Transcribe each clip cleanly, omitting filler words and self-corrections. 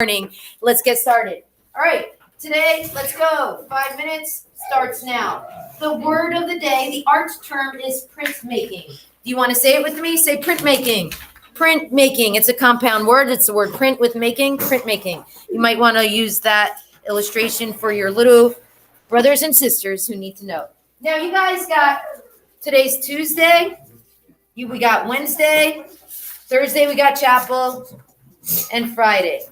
Morning. Let's get started. All right, today, let's go. 5 minutes starts now. The word of the day, the art term is printmaking. Do you want to say it with me? Say printmaking. Printmaking. It's a compound word. It's the word print with making, printmaking. You might want to use that illustration for your little brothers and sisters who need to know. Now, you guys got today's Tuesday. We got Wednesday. Thursday, we got chapel. And Friday.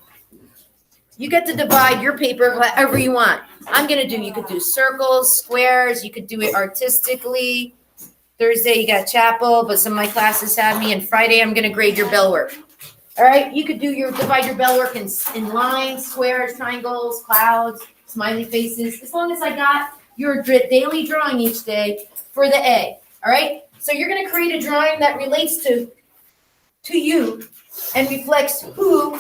You get to divide your paper however you want. You could do circles, squares, you could do it artistically. Thursday you got chapel, but some of my classes have me, and Friday I'm gonna grade your bell work. All right, you could divide your bell work in lines, squares, triangles, clouds, smiley faces, as long as I got your daily drawing each day for the A. All right, so you're gonna create a drawing that relates to you and reflects who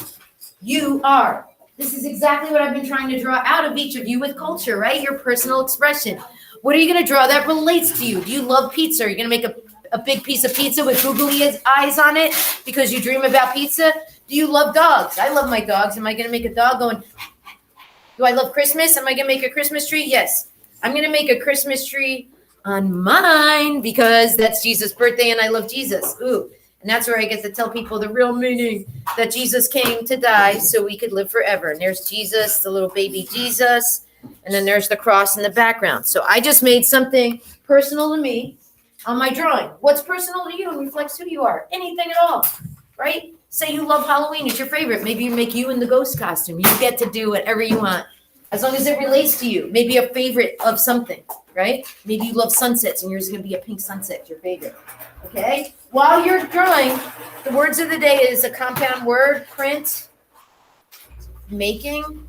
you are. This is exactly what I've been trying to draw out of each of you with culture, right? Your personal expression. What are you going to draw that relates to you? Do you love pizza? Are you going to make a big piece of pizza with googly eyes on it because you dream about pizza? Do you love dogs? I love my dogs. Am I going to make a dog going, do I love Christmas? Am I going to make a Christmas tree? Yes. I'm going to make a Christmas tree on mine because that's Jesus' birthday and I love Jesus. Ooh. And that's where I get to tell people the real meaning that Jesus came to die so we could live forever. And there's Jesus, the little baby Jesus. And then there's the cross in the background. So I just made something personal to me on my drawing. What's personal to you reflects who you are. Anything at all, right? Say you love Halloween. It's your favorite. Maybe you make you in the ghost costume. You get to do whatever you want as long as it relates to you. Maybe a favorite of something, right? Maybe you love sunsets and yours is going to be a pink sunset, your favorite. Okay? While you're drawing, the words of the day is a compound word, print, making.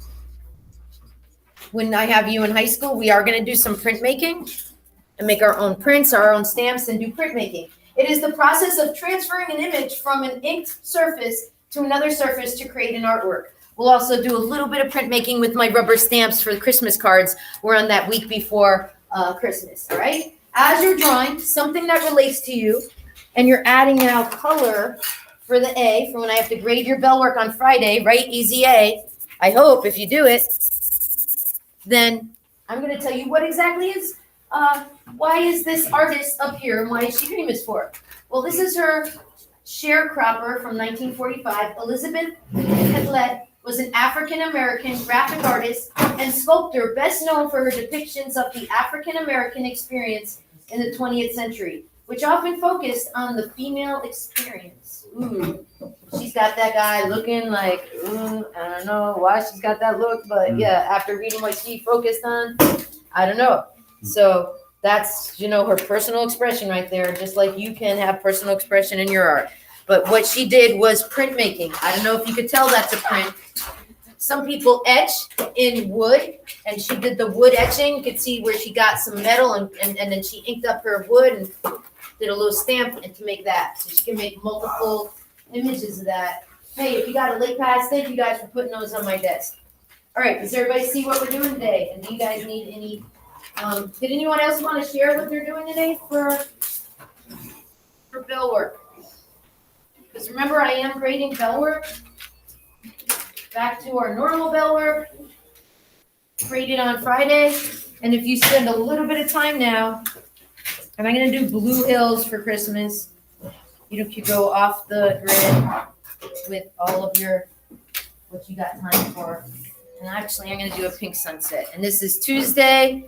When I have you in high school, we are going to do some printmaking and make our own prints, our own stamps, and do printmaking. It is the process of transferring an image from an inked surface to another surface to create an artwork. We'll also do a little bit of printmaking with my rubber stamps for the Christmas cards. We're on that week before Christmas, all right? As you're drawing, something that relates to you, and you're adding now color for the A, for when I have to grade your bell work on Friday, right? Easy A. I hope if you do it, then I'm going to tell you what exactly is, why is this artist up here and why is she famous for? Well, this is her sharecropper from 1945. Elizabeth Catlett was an African-American graphic artist and sculptor best known for her depictions of the African-American experience in the 20th century, which often focused on the female experience. Ooh, she's got that guy looking like, I don't know why she's got that look, but yeah, after reading what she focused on, I don't know. So that's, her personal expression right there, just like you can have personal expression in your art. But what she did was printmaking. I don't know if you could tell that's a print. Some people etch in wood, and she did the wood etching. You could see where she got some metal, and then she inked up her wood and did a little stamp and to make that. So she can make multiple images of that. Hey, if you got a late pass, thank you guys for putting those on my desk. All right, does everybody see what we're doing today? And do you guys need any, did anyone else want to share what they're doing today for bell work? Because remember, I am grading bell work. Back to our normal bell work. Graded on Friday. And if you spend a little bit of time now, and I'm going to do Blue Hills for Christmas. You know, if you go off the grid with all of what you got time for. And actually, I'm going to do a pink sunset. And this is Tuesday,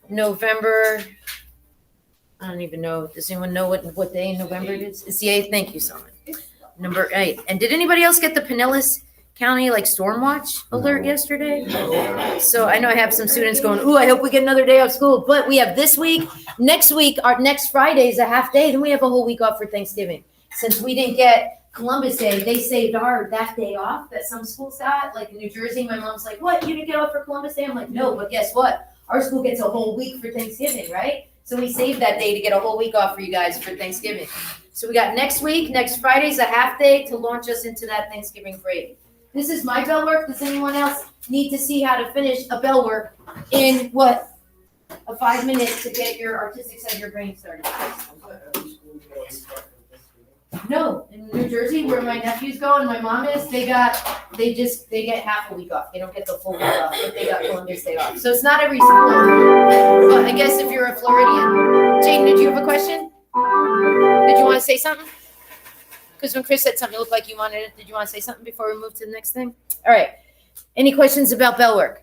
November. I don't even know. Does anyone know what day in November it is? It's the 8th. Thank you so much. Number 8. And did anybody else get the Pinellas County storm watch alert yesterday? So I know I have some students going, ooh, I hope we get another day off school. But we have this week, next week, our next Friday is a half day. Then we have a whole week off for Thanksgiving. Since we didn't get Columbus Day, they saved that day off that some schools got. Like in New Jersey, my mom's like, what? You didn't get off for Columbus Day? I'm like, no, but guess what? Our school gets a whole week for Thanksgiving, right? So we saved that day to get a whole week off for you guys for Thanksgiving. So we got next week, next Friday's a half day to launch us into that Thanksgiving break. This is my bell work. Does anyone else need to see how to finish a bell work in a 5 minutes to get your artistic side of your brain started? No, in New Jersey, where my nephews go and my mom is, they get half a week off. They don't get the full week off, but they got Columbus Day off. So it's not every school. But I guess if you're a Floridian. Jaden, did you have a question? Did you want to say something? Because when Chris said something, it looked like you wanted it. Did you want to say something before we move to the next thing? All right. Any questions about bell work?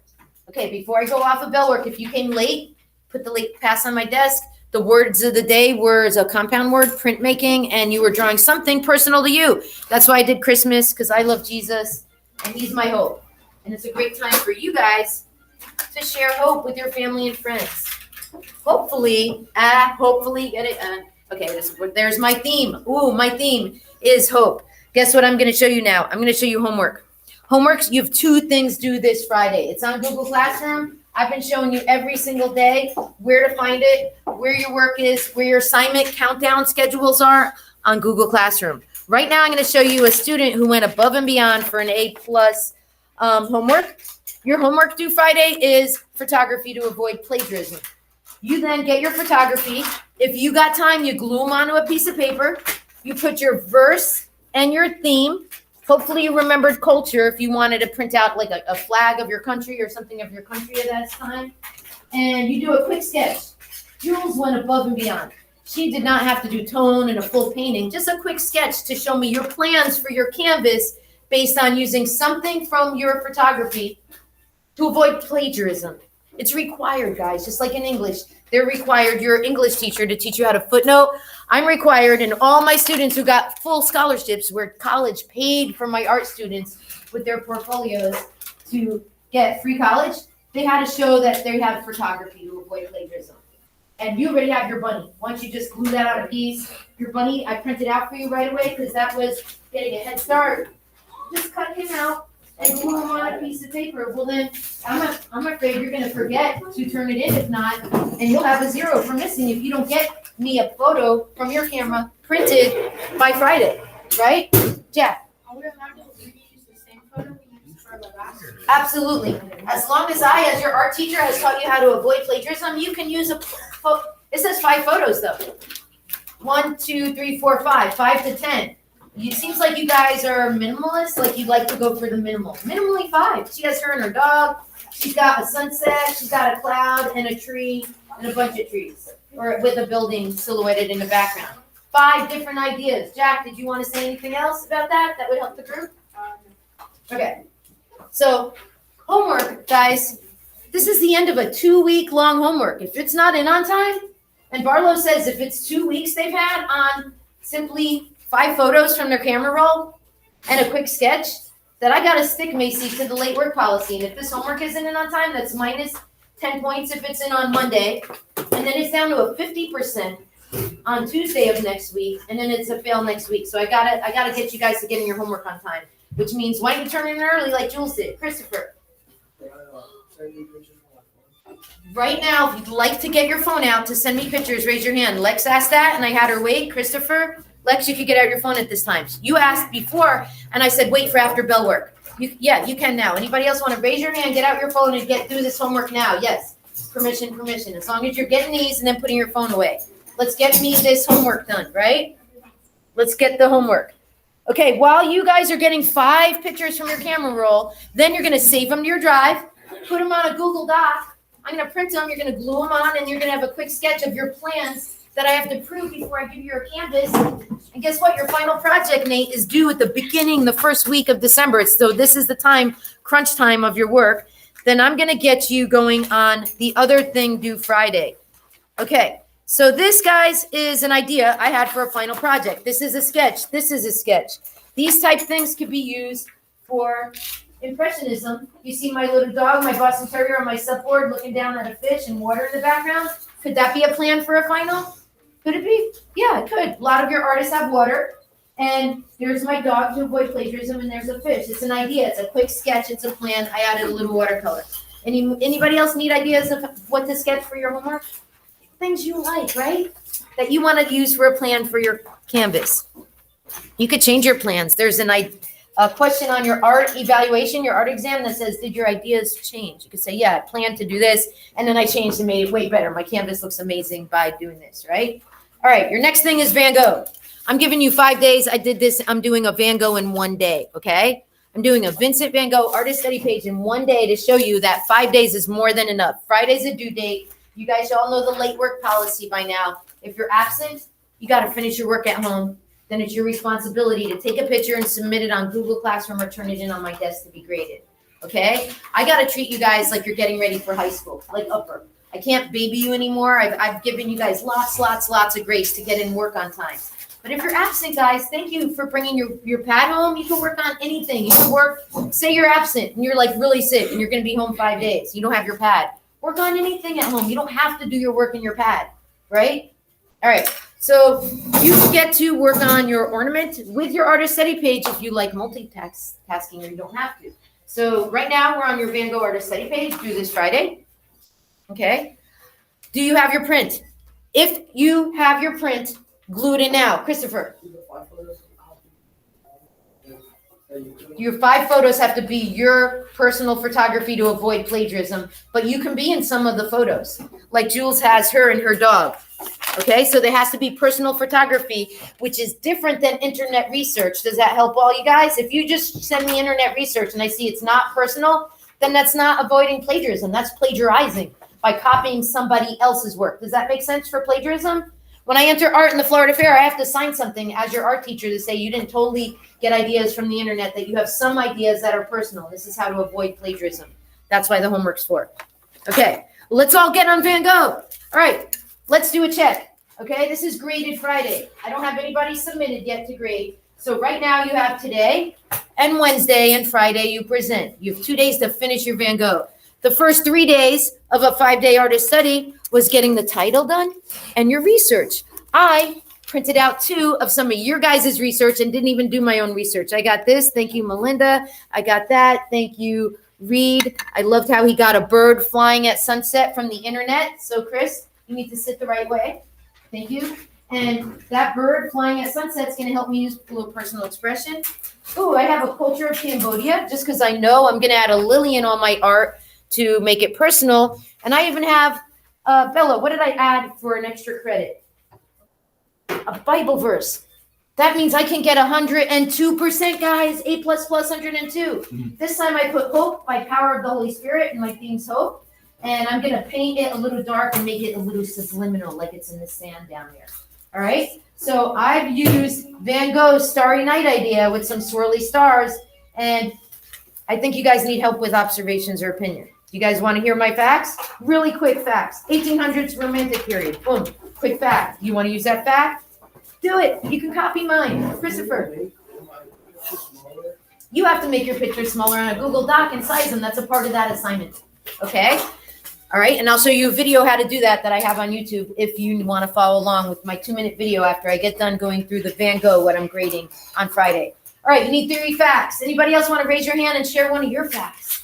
Okay, before I go off of bell work, if you came late, put the late pass on my desk. The words of the day were a compound word, printmaking, and you were drawing something personal to you. That's why I did Christmas, because I love Jesus, and he's my hope. And it's a great time for you guys to share hope with your family and friends. Hopefully, get it. Okay, there's my theme. Ooh, my theme is hope. Guess what I'm going to show you now? I'm going to show you homework. Homework, you have 2 things due this Friday. It's on Google Classroom. I've been showing you every single day where to find it, where your work is, where your assignment countdown schedules are on Google Classroom. Right now, I'm going to show you a student who went above and beyond for an A+ homework. Your homework due Friday is photography to avoid plagiarism. You then get your photography. If you got time, you glue them onto a piece of paper. You put your verse and your theme. Hopefully you remembered culture if you wanted to print out like a flag of your country or something of your country at that time. And you do a quick sketch. Jules went above and beyond. She did not have to do tone and a full painting, just a quick sketch to show me your plans for your canvas based on using something from your photography to avoid plagiarism. It's required, guys, just like in English. They're required, your English teacher, to teach you how to footnote. I'm required, and all my students who got full scholarships where college paid for my art students with their portfolios to get free college, they had to show that they have photography to avoid plagiarism. And you already have your bunny. Once you just glue that on a piece, your bunny, I printed out for you right away because that was getting a head start. Just cut him out and glue him on a piece of paper. Well then, I'm afraid you're gonna forget to turn it in if not, and you'll have a 0 for missing if you don't get me a photo from your camera printed by Friday, right? Jack? Are we allowed to reuse the same photo we used for the last? Absolutely. As long as I, as your art teacher, has taught you how to avoid plagiarism, you can use it says 5 photos though. 1, 2, 3, 4, 5, 5 to 10. It seems like you guys are minimalist, like you'd like to go for the minimal. Minimally 5. She has her and her dog. She's got a sunset. She's got a cloud and a tree and a bunch of trees, or with a building silhouetted in the background. 5 different ideas. Jack, did you want to say anything else about that would help the group? Okay. So homework, guys. This is the end of a 2-week long homework. If it's not in on time, and Barlow says if it's 2 weeks they've had on simply 5 photos from their camera roll and a quick sketch, that I got to stick Macy to the late work policy. And if this homework isn't in on time, that's minus 10 points if it's in on Monday. And then it's down to a 50% on Tuesday of next week. And then it's a fail next week. So I gotta get you guys to getting your homework on time, which means why don't you turn it in early like Jules did? Christopher. Right now, if you'd like to get your phone out to send me pictures, raise your hand. Lex asked that, and I had her wait. Christopher, Lex, you could get out your phone at this time. You asked before, and I said wait for after bell work. You can now. Anybody else want to raise your hand, get out your phone, and get through this homework now? Yes. Permission. As long as you're getting these and then putting your phone away. Let's get me this homework done, right? Let's get the homework. Okay, while you guys are getting 5 pictures from your camera roll, then you're going to save them to your drive, put them on a Google Doc. I'm going to print them. You're going to glue them on, and you're going to have a quick sketch of your plans that I have to prove before I give you your canvas. And guess what? Your final project, Nate, is due at the first week of December. So this is the crunch time of your work. Then I'm going to get you going on the other thing due Friday. Okay, so this, guys, is an idea I had for a final project. This is a sketch. These type things could be used for impressionism. You see my little dog, my Boston Terrier, on my subboard looking down at a fish and water in the background. Could that be a plan for a final? Could it be? Yeah, it could. A lot of your artists have water. And there's my dog to avoid plagiarism, and there's a fish. It's an idea. It's a quick sketch. It's a plan. I added a little watercolor. Anybody else need ideas of what to sketch for your homework? Things you like, right? That you want to use for a plan for your canvas. You could change your plans. There's a question on your art evaluation, your art exam, that says, did your ideas change? You could say, yeah, I planned to do this, and then I changed and made it way better. My canvas looks amazing by doing this, right? All right, your next thing is Van Gogh. I'm giving you 5 days. I did this. I'm doing a Van Gogh in 1 day, okay? I'm doing a Vincent Van Gogh artist study page in 1 day to show you that 5 days is more than enough. Friday's a due date. You guys all know the late work policy by now. If you're absent, you got to finish your work at home. Then it's your responsibility to take a picture and submit it on Google Classroom or turn it in on my desk to be graded, okay? I got to treat you guys like you're getting ready for high school, like upper. I can't baby you anymore. I've given you guys lots of grace to get in work on time. But if you're absent, guys, thank you for bringing your pad home. You can work on anything. You can work, say you're absent and you're like really sick and you're going to be home 5 days. You don't have your pad. Work on anything at home. You don't have to do your work in your pad, right? All right. So you get to work on your ornament with your artist study page if you like multitasking or you don't have to. So right now we're on your Van Gogh artist study page through this Friday. Okay. Do you have your print? If you have your print, glue it in now. Christopher. Your 5 photos have to be your personal photography to avoid plagiarism, but you can be in some of the photos. Like Jules has her and her dog. Okay, so there has to be personal photography, which is different than internet research. Does that help all you guys? If you just send me internet research and I see it's not personal, then that's not avoiding plagiarism. That's plagiarizing by copying somebody else's work. Does that make sense for plagiarism? When I enter art in the Florida Fair, I have to sign something as your art teacher to say you didn't totally get ideas from the internet, that you have some ideas that are personal. This is how to avoid plagiarism. That's why the homework's for. Okay, let's all get on Van Gogh. All right, let's do a check. Okay, this is graded Friday. I don't have anybody submitted yet to grade. So right now you have today and Wednesday and Friday you present. You have 2 days to finish your Van Gogh. The first 3 days of a 5-day artist study was getting the title done and your research. I printed out 2 of some of your guys' research and didn't even do my own research. I got this. Thank you, Melinda. I got that. Thank you, Reed. I loved how he got a bird flying at sunset from the internet. So, Chris, you need to sit the right way. Thank you. And that bird flying at sunset is going to help me use a little personal expression. Oh, I have a culture of Cambodia just because I know I'm going to add a Lillian on my art to make it personal. And I even have, Bella, what did I add for an extra credit? A Bible verse. That means I can get 102%, guys. A++, 102. This time I put hope by power of the Holy Spirit, and my theme's hope. And I'm going to paint it a little dark and make it a little subliminal, like it's in the sand down there. All right? So I've used Van Gogh's Starry Night idea with some swirly stars, and I think you guys need help with observations or opinion. You guys want to hear my facts? Really quick facts. 1800s romantic period. Boom. Quick fact. You want to use that fact? Do it. You can copy mine. Christopher. You have to make your picture smaller on a Google Doc and size them. That's a part of that assignment. Okay? All right. And I'll show you a video how to do that I have on YouTube if you want to follow along with my 2-minute video after I get done going through the Van Gogh, what I'm grading on Friday. All right. You need 3 facts. Anybody else want to raise your hand and share one of your facts?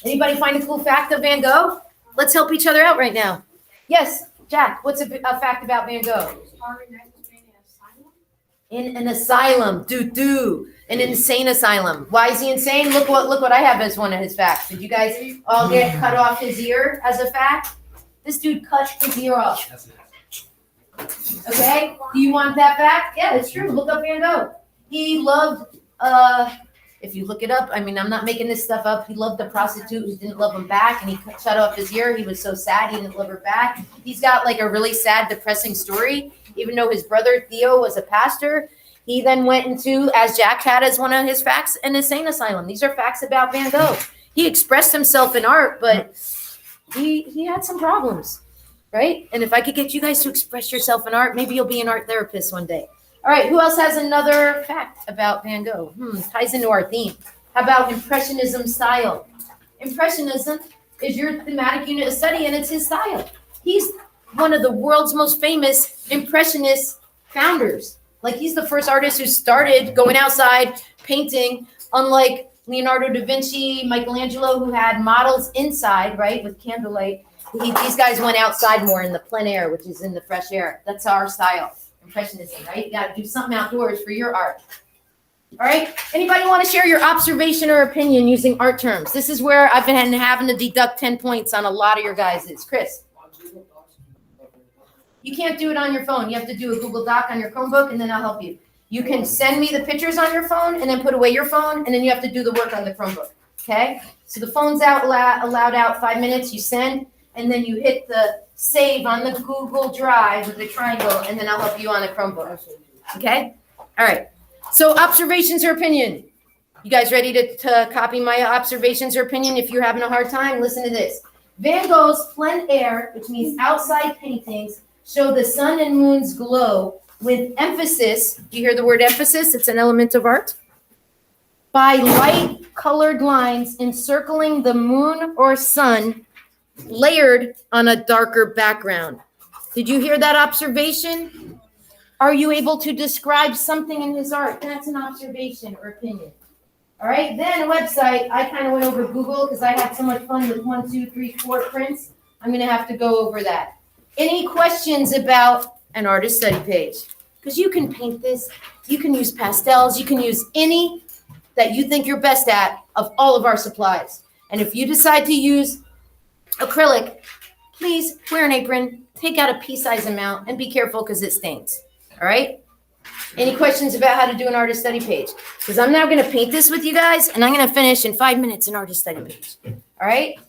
Anybody find a cool fact of Van Gogh? Let's help each other out right now. Yes, Jack, what's a fact about Van Gogh? In an asylum. An insane asylum. Why is he insane? Look what I have as one of his facts. Did you guys all get cut off his ear as a fact? This dude cut his ear off. Okay? Do you want that fact? Yeah, it's true. Look up Van Gogh. He loved if you look it up, I mean, I'm not making this stuff up. He loved the prostitute who didn't love him back, and he cut off his ear. He was so sad he didn't love her back. He's got like a really sad, depressing story. Even though his brother Theo was a pastor, he then went into, as Jack had as one of his facts, an insane asylum. These are facts about Van Gogh. He expressed himself in art, but he had some problems, right? And if I could get you guys to express yourself in art, maybe you'll be an art therapist one day. All right, who else has another fact about Van Gogh? Ties into our theme. How about impressionism style? Impressionism is your thematic unit of study, and it's his style. He's one of the world's most famous impressionist founders. Like, he's the first artist who started going outside, painting, unlike Leonardo da Vinci, Michelangelo, who had models inside, right, with candlelight. These guys went outside more in the plein air, which is in the fresh air. That's our style. Impressionism, right? You got to do something outdoors for your art. All right. Anybody want to share your observation or opinion using art terms? This is where I've been having to deduct 10 points on a lot of your guys's. Chris. You can't do it on your phone. You have to do a Google Doc on your Chromebook, and then I'll help you. You can send me the pictures on your phone, and then put away your phone, and then you have to do the work on the Chromebook, okay? So the phone's allowed out 5 minutes, you send, and then you hit the save on the Google Drive with the triangle, and then I'll help you on the Chromebook, okay? All right, so observations or opinion. You guys ready to copy my observations or opinion? If you're having a hard time, listen to this. Van Gogh's plein air, which means outside paintings, show the sun and moon's glow with emphasis. Do you hear the word emphasis? It's an element of art. By light-colored lines encircling the moon or sun, layered on a darker background. Did you hear that observation? Are you able to describe something in his art? That's an observation or opinion. All right, then a website. I kind of went over Google because I had so much fun with 1, 2, 3, 4 prints. I'm going to have to go over that. Any questions about an artist study page? Because you can paint this, you can use pastels, you can use any that you think you're best at of all of our supplies. And if you decide to use acrylic, please wear an apron, take out a pea size amount, and be careful because it stains. All right? Any questions about how to do an artist study page? Because I'm now going to paint this with you guys, and I'm going to finish in 5 minutes an artist study page. All right?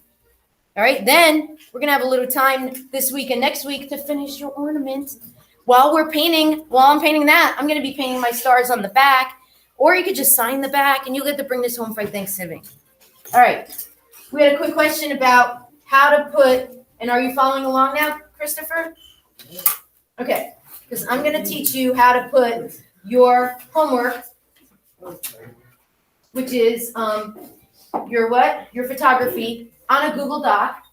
All right, then we're going to have a little time this week and next week to finish your ornament. While I'm painting that, I'm going to be painting my stars on the back, or you could just sign the back, and you'll get to bring this home for Thanksgiving. All right, we had a quick question about how to put, and are you following along now, Christopher? Okay. Because I'm going to teach you how to put your homework, which is your photography, on a Google Doc.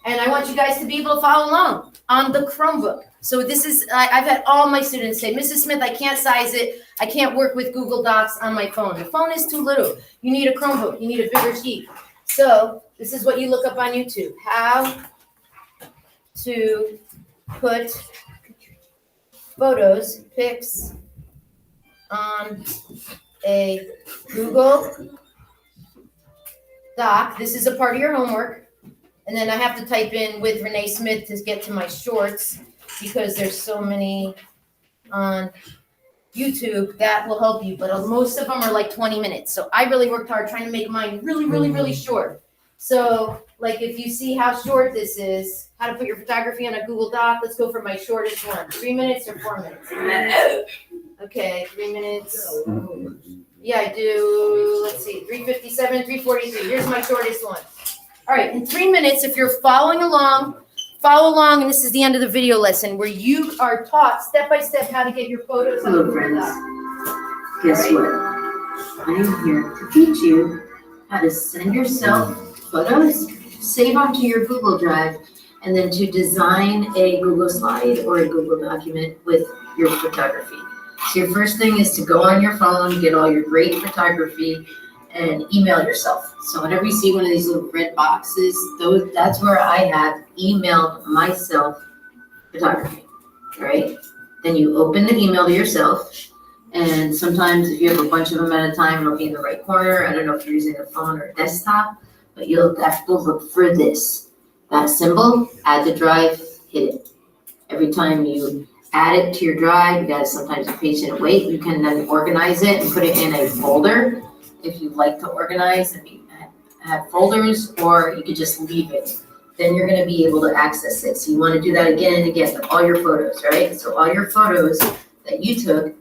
And I want you guys to be able to follow along on the Chromebook. So this is, I've had all my students say, Mrs. Smith, I can't size it. I can't work with Google Docs on my phone. The phone is too little. You need a Chromebook. You need a bigger sheet. So this is what you look up on YouTube. How to put photos, pics on a Google Doc. This is a part of your homework. And then I have to type in with Renee Smith to get to my shorts because there's so many on YouTube that will help you. But most of them are like 20 minutes. So I really worked hard trying to make mine really, really, really short. So like if you see how short this is, how to put your photography on a Google Doc, let's go for my shortest one. 3 minutes or 4 minutes? Okay, 3 minutes. Yeah, I do, let's see, 3:57, 3:43. Here's my shortest one. All right, in 3 minutes, if you're following along, follow along, and this is the end of the video lesson where you are taught step by step how to get your photos on Hello, Google friends. Doc. Guess what? I'm here to teach you how to send yourself photos, save onto your Google Drive, and then to design a Google slide or a Google document with your photography. So your first thing is to go on your phone, get all your great photography, and email yourself. So whenever you see one of these little red boxes, that's where I have emailed myself photography, all right? Then you open the email to yourself, and sometimes if you have a bunch of them at a time, it'll be in the right corner. I don't know if you're using a phone or a desktop, but you'll have to look for this. That symbol, add to drive, hit it. Every time you add it to your drive, you gotta sometimes be patient and wait. You can then organize it and put it in a folder if you'd like to organize and have folders, or you could just leave it. Then you're gonna be able to access it. So you wanna do that again and again with all your photos, right? So all your photos that you took,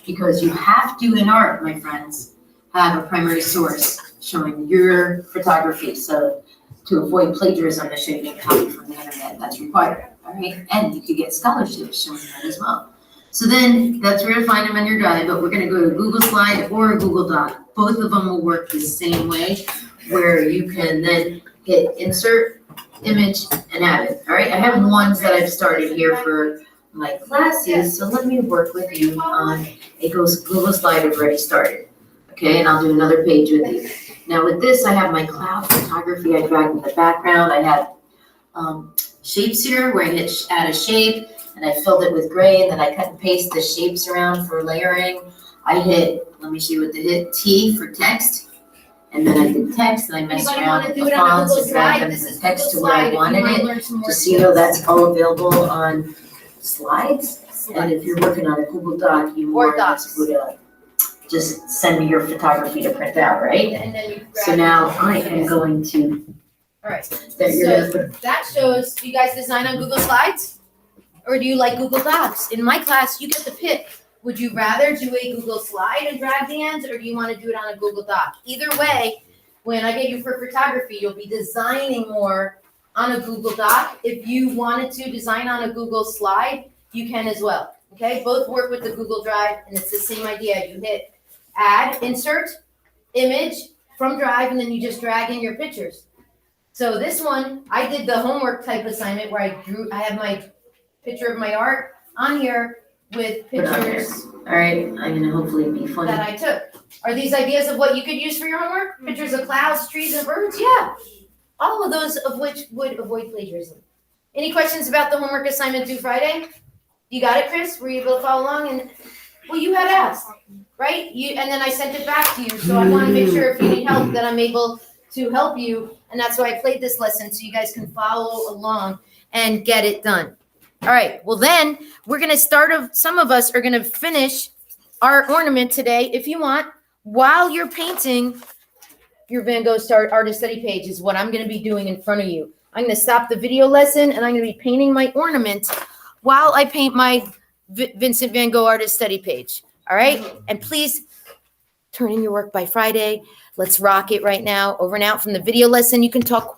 because you have to in art, my friends, have a primary source showing your photography. So to avoid plagiarism, I'm showing you a copy from the internet, that's required, all right? And you could get scholarships showing that as well. So then that's where to find them on your drive, but we're gonna go to Google Slide or a Google Doc. Both of them will work the same way, where you can then hit insert image and add it, all right? I have ones that I've started here for my classes, so let me work with you on a Google Slide I've already started, okay? And I'll do another page with you. Now with this, I have my cloud photography. I dragged in the background. I have shapes here where I hit add a shape, and I filled it with gray, and then I cut and paste the shapes around for layering. I hit, let me show you what to hit, T for text, and then I did text, and I messed around with the fonts and dragged the text to where I wanted it, just so you know that's all available on slides. And if you're working on a Google Doc, you Word want us to just send me your photography to print out, right? And then you grab. So now I am going to. All right. That you're gonna put. That shows, do you guys design on Google Slides? Or do you like Google Docs? In my class, you get to pick. Would you rather do a Google Slide and drag the ends, or do you want to do it on a Google Doc? Either way, when I get you for photography, you'll be designing more on a Google Doc. If you wanted to design on a Google Slide, you can as well. Okay, both work with the Google Drive, and it's the same idea. You hit add, insert, image from Drive, and then you just drag in your pictures. So this one, I did the homework type assignment where I have my picture of my art on here with pictures All right, I'm gonna hopefully be funny. that I took. Are these ideas of what you could use for your homework? Pictures of clouds, trees, and birds? Yeah. All of those of which would avoid plagiarism. Any questions about the homework assignment due Friday? You got it, Chris? Were you able to follow along? And well, you had asked, right? And then I sent it back to you. So I want to make sure if you need help that I'm able to help you. And that's why I played this lesson so you guys can follow along and get it done. All right. Well, then we're going to start. Some of us are going to finish our ornament today, if you want, while you're painting your Van Gogh Artist Study page is what I'm going to be doing in front of you. I'm going to stop the video lesson and I'm going to be painting my ornament while I paint my Vincent Van Gogh Artist Study page. All right. And please turn in your work by Friday. Let's rock it right now. Over and out from the video lesson. You can talk